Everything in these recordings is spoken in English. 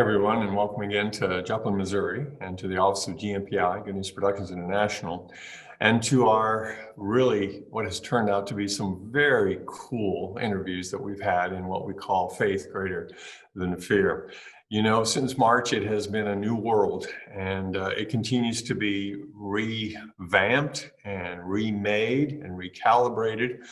everyone, and welcome again to Joplin, Missouri, and to the Office of GNPI, Good News Productions International, and to our really what has turned out to be some very cool interviews that we've had in what we call Faith Greater Than Fear. You know, since March, it has been a new world, and it continues to be revamped and remade and recalibrated.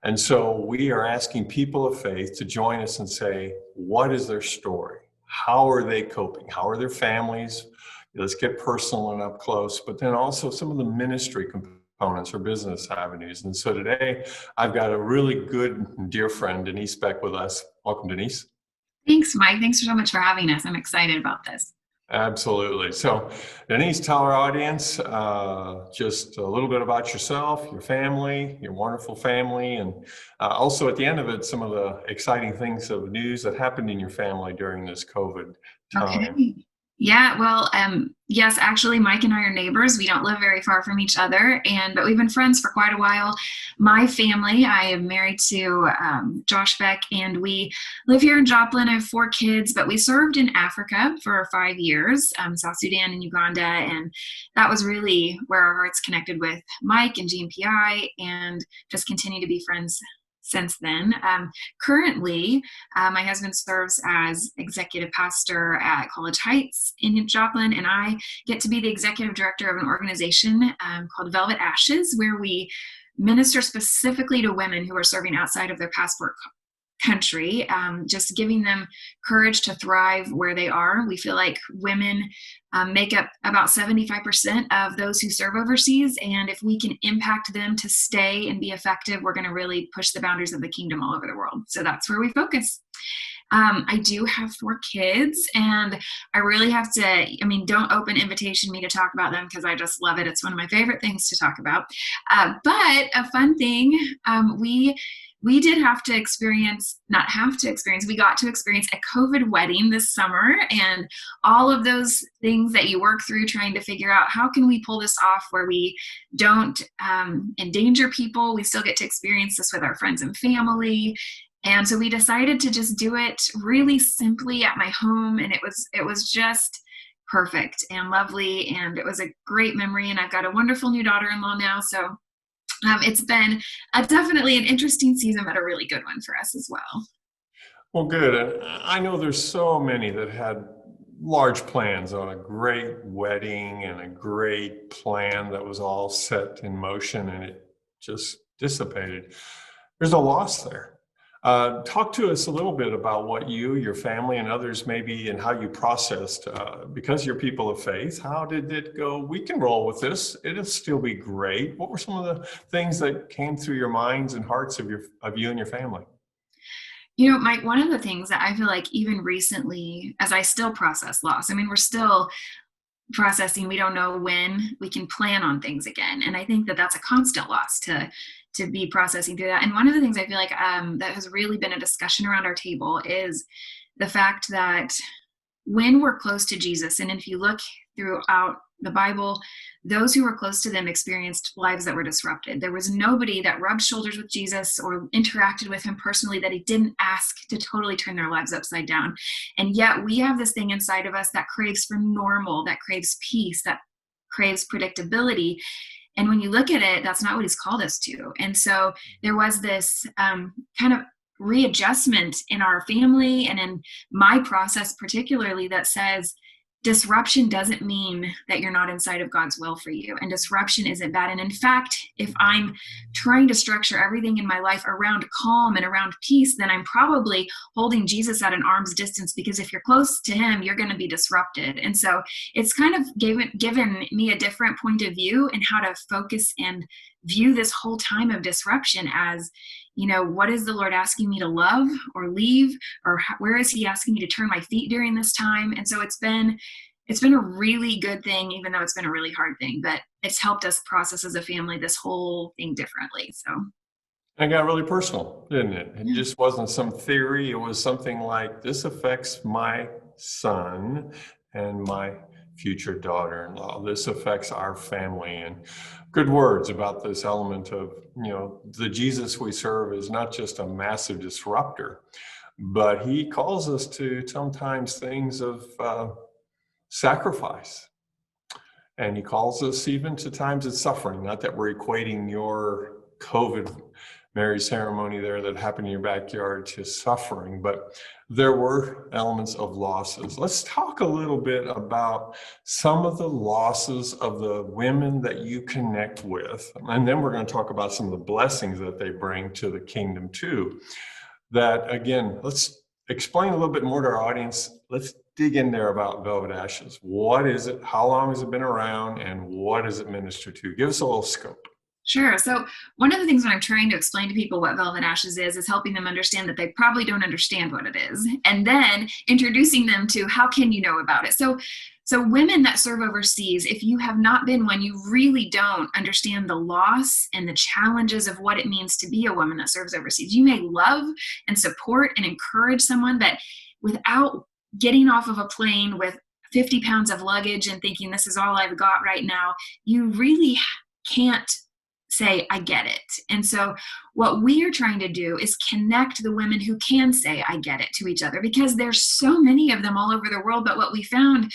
And so we are asking people of faith to join us and say, what is their story? How are they coping? How are their families? Let's get personal and up close, but then also some of the ministry components or business avenues. And so today I've got a really good dear friend, Denise Beck, with us. Welcome, Denise. Thanks, Mike. Thanks so much for having us. I'm excited about this. Absolutely. So, Denise, tell our audience just a little bit about yourself, your family, your wonderful family, and also at the end of it, some of the exciting things of news that happened in your family during this COVID time. Okay. Yeah, well, yes, actually, Mike and I are neighbors. We don't live very far from each other, but we've been friends for quite a while. My family, I am married to Josh Beck, and we live here in Joplin. I have 4 kids, but we served in Africa for 5 years, South Sudan and Uganda, and that was really where our hearts connected with Mike and GNPI, and just continue to be friends since then. Currently, my husband serves as executive pastor at College Heights in Joplin, and I get to be the executive director of an organization called Velvet Ashes, where we minister specifically to women who are serving outside of their passport country, just giving them courage to thrive where they are. We feel like women make up about 75% of those who serve overseas, and if we can impact them to stay and be effective, we're going to really push the boundaries of the kingdom all over the world. So that's where we focus. I do have 4 kids, and I really have to, don't open invitation me to talk about them because I just love it. It's one of my favorite things to talk about. But a fun thing, we did have to experience, not have to experience, we got to experience a COVID wedding this summer, and all of those things that you work through trying to figure out how can we pull this off where we don't endanger people. We still get to experience this with our friends and family. And so we decided to just do it really simply at my home, and it was just perfect and lovely, and it was a great memory, and I've got a wonderful new daughter-in-law now, so it's been definitely an interesting season, but a really good one for us as well. Well, good. And I know there's so many that had large plans on a great wedding and a great plan that was all set in motion, and it just dissipated. There's a loss there. Talk to us a little bit about what you, your family, and others maybe, and how you processed, because you're people of faith. How did it go? We can roll with this. It'll still be great. What were some of the things that came through your minds and hearts of you and your family? You know, Mike, one of the things that I feel like even recently, as I still process loss, we're still processing. We don't know when we can plan on things again. And I think that that's a constant loss to be processing through that. And one of the things I feel like that has really been a discussion around our table is the fact that when we're close to Jesus, and if you look throughout the Bible, those who were close to them experienced lives that were disrupted. There was nobody that rubbed shoulders with Jesus or interacted with him personally that he didn't ask to totally turn their lives upside down. And yet we have this thing inside of us that craves for normal, that craves peace, that craves predictability. And when you look at it, that's not what he's called us to. And so there was this kind of readjustment in our family and in my process particularly that says disruption doesn't mean that you're not inside of God's will for you. And disruption isn't bad. And in fact, if I'm trying to structure everything in my life around calm and around peace, then I'm probably holding Jesus at an arm's distance, because if you're close to him, you're going to be disrupted. And so it's kind of given me a different point of view and how to focus and view this whole time of disruption as, what is the Lord asking me to love or leave, or where is he asking me to turn my feet during this time? And so it's been a really good thing, even though it's been a really hard thing, but it's helped us process as a family this whole thing differently. So It got really personal, didn't it? It yeah. just wasn't some theory. It was something like, this affects my son and my future daughter-in-law. This affects our family. And good words about this element of, the Jesus we serve is not just a massive disruptor, but he calls us to sometimes things of sacrifice. And he calls us even to times of suffering. Not that we're equating your COVID Mary ceremony there that happened in your backyard to suffering, but there were elements of losses. Let's talk a little bit about some of the losses of the women that you connect with. And then we're going to talk about some of the blessings that they bring to the kingdom too. That again, let's explain a little bit more to our audience. Let's dig in there about Velvet Ashes. What is it? How long has it been around? And what does it minister to? Give us a little scope. Sure. So one of the things when I'm trying to explain to people what Velvet Ashes is helping them understand that they probably don't understand what it is, and then introducing them to how can you know about it. So women that serve overseas, if you have not been one, you really don't understand the loss and the challenges of what it means to be a woman that serves overseas. You may love and support and encourage someone, but without getting off of a plane with 50 pounds of luggage and thinking this is all I've got right now, you really can't say, I get it. And so what we are trying to do is connect the women who can say, I get it to each other, because there's so many of them all over the world. But what we found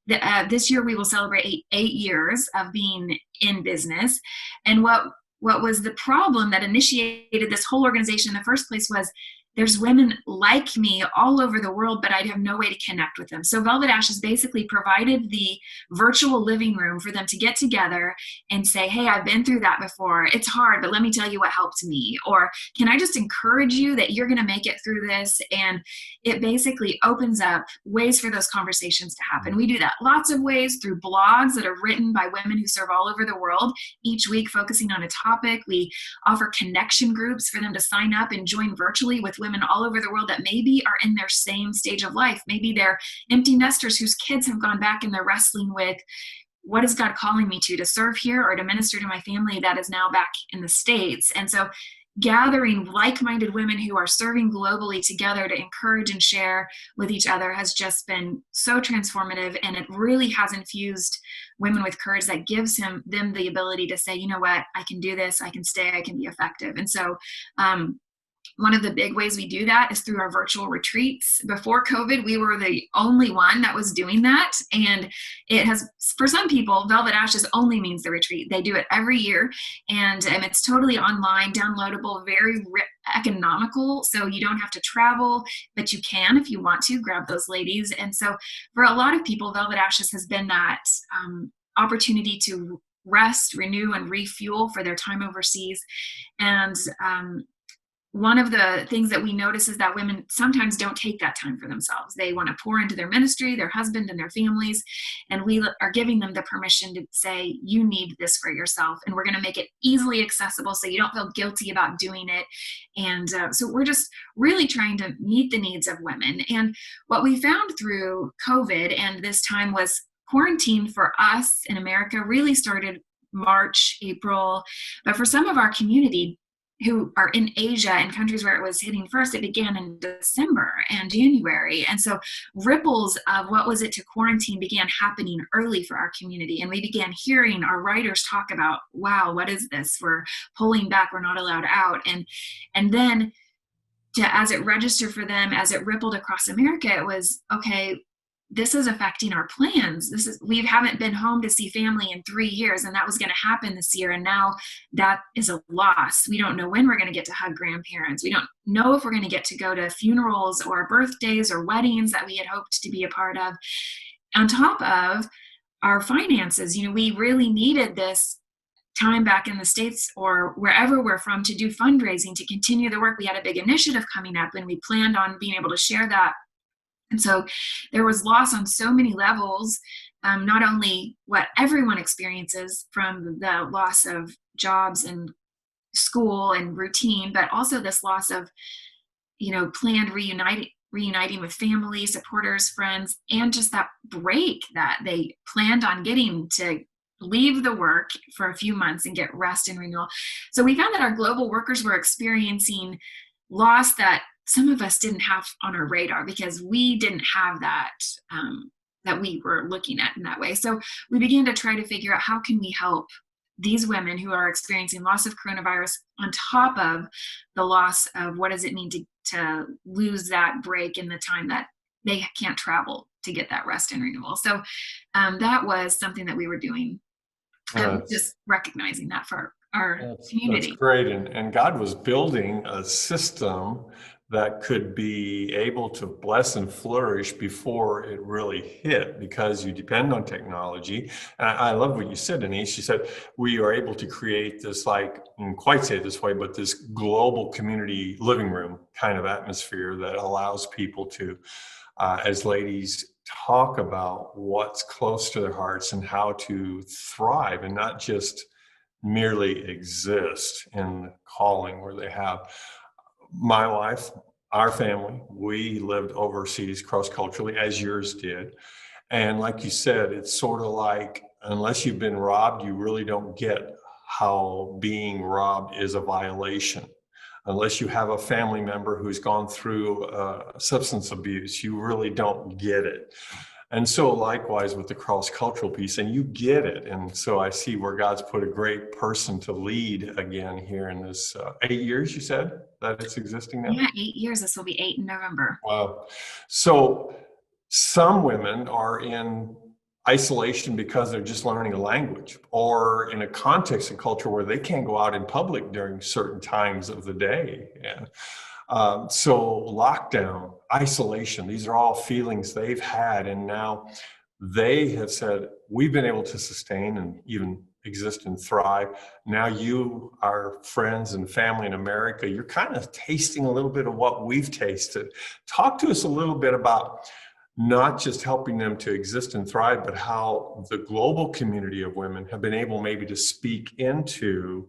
that this year we will celebrate 8 years of being in business. And what was the problem that initiated this whole organization in the first place was there's women like me all over the world, but I'd have no way to connect with them. So Velvet Ashes basically provided the virtual living room for them to get together and say, hey, I've been through that before. It's hard, but let me tell you what helped me. Or can I just encourage you that you're going to make it through this? And it basically opens up ways for those conversations to happen. We do that lots of ways through blogs that are written by women who serve all over the world, each week focusing on a topic. We offer connection groups for them to sign up and join virtually with women all over the world that maybe are in their same stage of life. Maybe they're empty nesters whose kids have gone back and they're wrestling with, what is God calling me to serve here or to minister to my family that is now back in the States? And so gathering like-minded women who are serving globally together to encourage and share with each other has just been so transformative, and it really has infused women with courage that gives them the ability to say, you know what, I can do this, I can stay, I can be effective. And so one of the big ways we do that is through our virtual retreats. Before COVID, we were the only one that was doing that. And it has, for some people, Velvet Ashes only means the retreat. They do it every year. And it's totally online, downloadable, very economical. So you don't have to travel, but you can, if you want to, grab those ladies. And so for a lot of people, Velvet Ashes has been that opportunity to rest, renew, and refuel for their time overseas. And one of the things that we notice is that women sometimes don't take that time for themselves. They want to pour into their ministry, their husband, and their families. And we are giving them the permission to say, you need this for yourself. And we're going to make it easily accessible so you don't feel guilty about doing it. And so we're just really trying to meet the needs of women. And what we found through COVID and this time was quarantine for us in America really started March, April. But for some of our community, who are in Asia and countries where it was hitting first, it began in December and January. And so ripples of what was it to quarantine began happening early for our community. And we began hearing our writers talk about, wow, what is this? We're pulling back, we're not allowed out. And then as it registered for them, as it rippled across America, it was, okay, this is affecting our plans. We haven't been home to see family in 3 years, and that was going to happen this year. And now that is a loss. We don't know when we're going to get to hug grandparents. We don't know if we're going to get to go to funerals or birthdays or weddings that we had hoped to be a part of. On top of our finances, we really needed this time back in the States or wherever we're from to do fundraising, to continue the work. We had a big initiative coming up, and we planned on being able to share that. And so there was loss on so many levels, not only what everyone experiences from the loss of jobs and school and routine, but also this loss of, planned reuniting with family, supporters, friends, and just that break that they planned on getting to leave the work for a few months and get rest and renewal. So we found that our global workers were experiencing loss that some of us didn't have on our radar because we didn't have that that we were looking at in that way. So we began to try to figure out how can we help these women who are experiencing loss of coronavirus on top of the loss of what does it mean to lose that break in the time that they can't travel to get that rest and renewal. So that was something that we were doing, That's just recognizing that for our that's community. great. And God was building a system that could be able to bless and flourish before it really hit, because you depend on technology. And I love what you said, Denise. You said we are able to create this, like, I didn't quite say it this way, but this global community living room kind of atmosphere that allows people to, as ladies, talk about what's close to their hearts and how to thrive and not just merely exist in the calling where they have. My wife, our family, we lived overseas cross-culturally, as yours did. And like you said, it's sort of like, unless you've been robbed, you really don't get how being robbed is a violation. Unless you have a family member who's gone through substance abuse, you really don't get it. And so likewise with the cross-cultural piece, and you get it. And so I see where God's put a great person to lead again here in this 8 years, you said, that it's existing now? Yeah, 8 years. This will be 8 in November. Wow. So some women are in isolation because they're just learning a language, or in a context and culture where they can't go out in public during certain times of the day. And so lockdown, isolation, these are all feelings they've had. And now they have said, we've been able to sustain and even exist and thrive. Now you, our friends and family in America, you're kind of tasting a little bit of what we've tasted. Talk to us a little bit about not just helping them to exist and thrive, but how the global community of women have been able maybe to speak into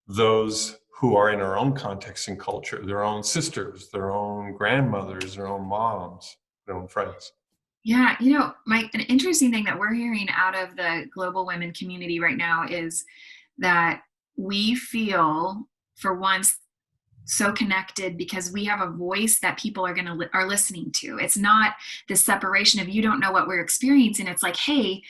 those who are in our own context and culture, their own sisters, their own grandmothers, their own moms, their own friends. Yeah, Mike, an interesting thing that we're hearing out of the global women community right now is that we feel, for once, so connected because we have a voice that people are listening to. It's not this separation of, you don't know what we're experiencing. It's like, hey,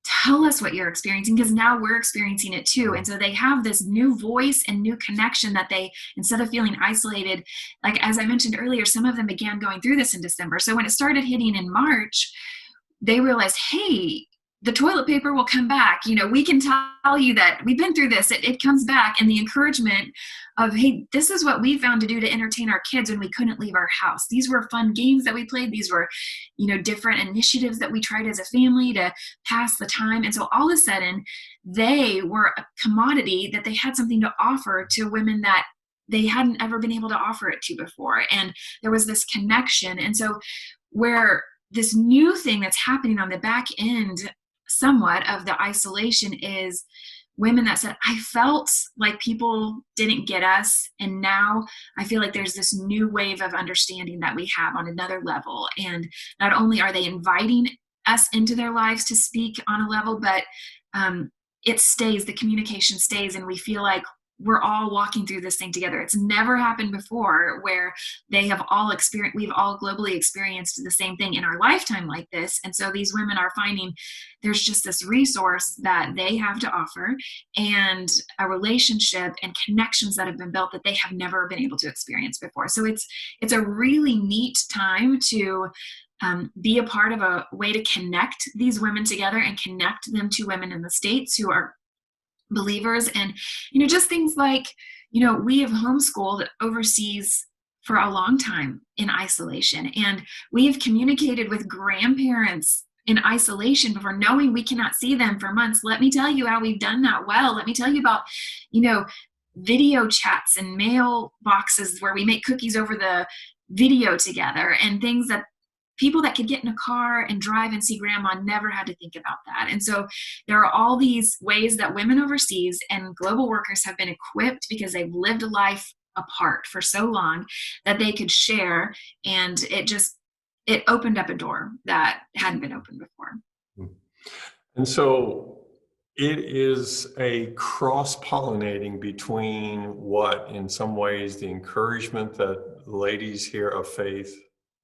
tell us what you're experiencing, because now we're experiencing it too. And so they have this new voice and new connection that they, instead of feeling isolated, like as I mentioned earlier, some of them began going through this in December. So when it started hitting in March, they realized, hey, the toilet paper will come back. We can tell you that we've been through this. It comes back. And the encouragement of, hey, this is what we found to do to entertain our kids when we couldn't leave our house. These were fun games that we played. These were, different initiatives that we tried as a family to pass the time. And so all of a sudden, they were a commodity that they had something to offer to women that they hadn't ever been able to offer it to before. And there was this connection. And so where this new thing that's happening on the back end somewhat of the isolation is women that said, I felt like people didn't get us, and now I feel like there's this new wave of understanding that we have on another level. And not only are they inviting us into their lives to speak on a level, but it stays, the communication stays, and we feel like we're all walking through this thing together. It's never happened before where we've all globally experienced the same thing in our lifetime like this. And so these women are finding there's just this resource that they have to offer, and a relationship and connections that have been built that they have never been able to experience before. So it's a really neat time to be a part of a way to connect these women together and connect them to women in the States who are believers. And just things like, we have homeschooled overseas for a long time in isolation, and we have communicated with grandparents in isolation before, knowing we cannot see them for months. Let me tell you how we've done that well. Let me tell you about video chats and mail boxes where we make cookies over the video together, and things that people that could get in a car and drive and see grandma never had to think about that. And so there are all these ways that women overseas and global workers have been equipped, because they've lived a life apart for so long, that they could share. And it opened up a door that hadn't been opened before. And so it is a cross-pollinating between what, in some ways, the encouragement that ladies here of faith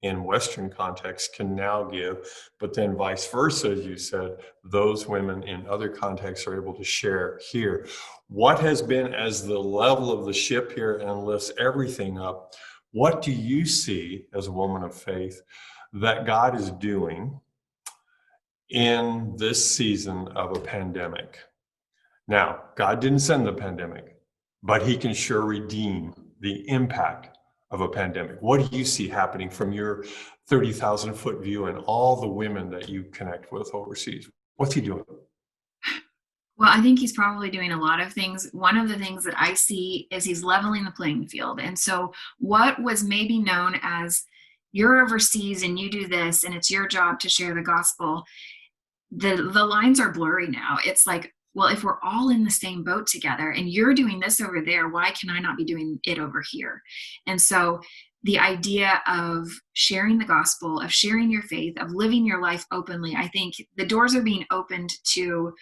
in Western contexts can now give, but then vice versa, as you said, those women in other contexts are able to share here. What has been, as the level of the ship here and lifts everything up, what do you see as a woman of faith that God is doing in this season of a pandemic? Now, God didn't send the pandemic, but he can sure redeem the impact of a pandemic. What do you see happening from your 30,000 foot view and all the women that you connect with overseas? What's he doing? Well, I think he's probably doing a lot of things. One of the things that I see is he's leveling the playing field. And so, what was maybe known as you're overseas and you do this and it's your job to share the gospel, the lines are blurry now. It's like, well, if we're all in the same boat together and you're doing this over there, why can I not be doing it over here? And so the idea of sharing the gospel, of sharing your faith, of living your life openly, I think the doors are being opened to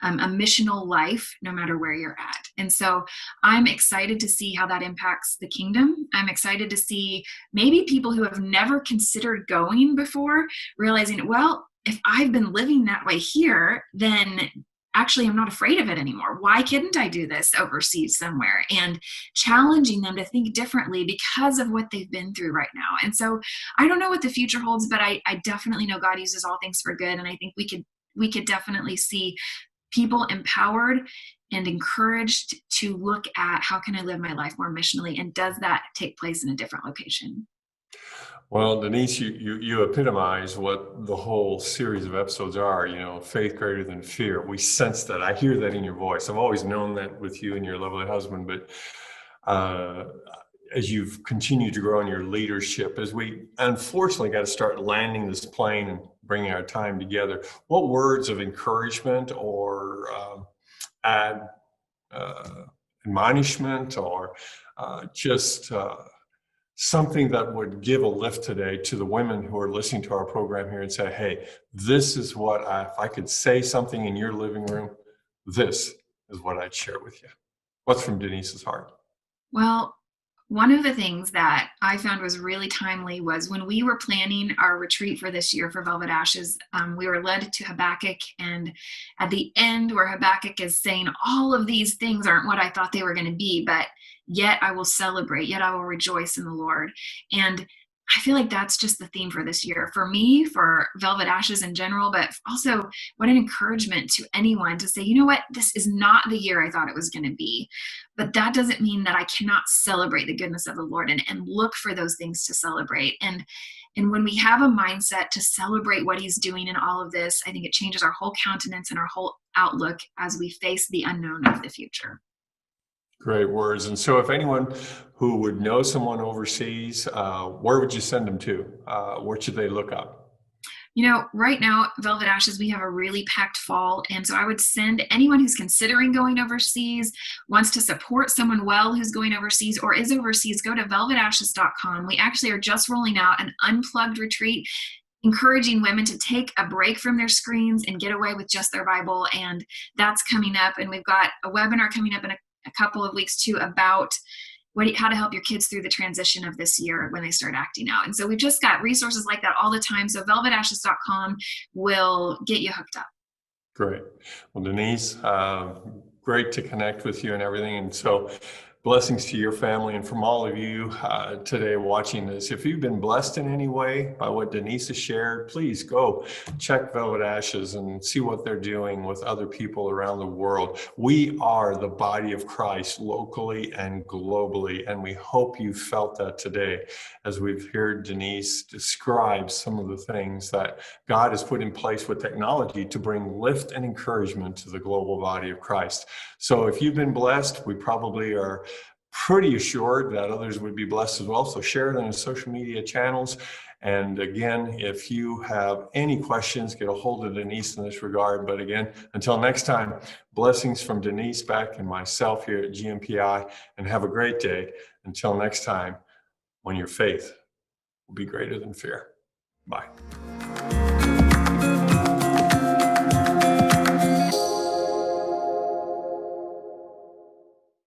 a missional life no matter where you're at. And so I'm excited to see how that impacts the kingdom. I'm excited to see maybe people who have never considered going before realizing, well, if I've been living that way here, then actually I'm not afraid of it anymore. Why couldn't I do this overseas somewhere? And challenging them to think differently because of what they've been through right now. And so I don't know what the future holds, but I definitely know God uses all things for good. And I think we could definitely see people empowered and encouraged to look at how can I live my life more missionally, and does that take place in a different location? Well, Denise, you epitomize what the whole series of episodes are, faith greater than fear. We sense that. I hear that in your voice. I've always known that with you and your lovely husband, but uh, as you've continued to grow in your leadership, as we unfortunately got to start landing this plane and bringing our time together, what words of encouragement or add admonishment or just something that would give a lift today to the women who are listening to our program here and say, hey, this is what if I could say something in your living room, this is what I'd share with you. What's from Denise's heart? Well, one of the things that I found was really timely was when we were planning our retreat for this year for Velvet Ashes, we were led to Habakkuk. And at the end, where Habakkuk is saying, all of these things aren't what I thought they were going to be, but yet I will celebrate, yet I will rejoice in the Lord. And I feel like that's just the theme for this year, for me, for Velvet Ashes in general, but also what an encouragement to anyone to say, you know what, this is not the year I thought it was going to be. But that doesn't mean that I cannot celebrate the goodness of the Lord and look for those things to celebrate. And when we have a mindset to celebrate what he's doing in all of this, I think it changes our whole countenance and our whole outlook as we face the unknown of the future. Great words. And so if anyone who would know someone overseas, where would you send them to? Where should they look up? Right now, Velvet Ashes, we have a really packed fall. And so I would send anyone who's considering going overseas, wants to support someone well who's going overseas or is overseas, go to velvetashes.com. We actually are just rolling out an unplugged retreat, encouraging women to take a break from their screens and get away with just their Bible. And that's coming up. And we've got a webinar coming up in a couple of weeks too about how to help your kids through the transition of this year when they start acting out. And so we've just got resources like that all the time. So velvetashes.com will get you hooked up. Great. Well, Denise, great to connect with you and everything. And so blessings to your family and from all of you today watching this. If you've been blessed in any way by what Denise has shared, please go check Velvet Ashes and see what they're doing with other people around the world. We are the body of Christ locally and globally, and we hope you felt that today as we've heard Denise describe some of the things that God has put in place with technology to bring lift and encouragement to the global body of Christ. So if you've been blessed, we probably are pretty assured that others would be blessed as well. So share it on your social media channels. And again, if you have any questions, get a hold of Denise in this regard. But again, until next time, blessings from Denise Beck and myself here at GNPI, and have a great day. Until next time, when your faith will be greater than fear. Bye.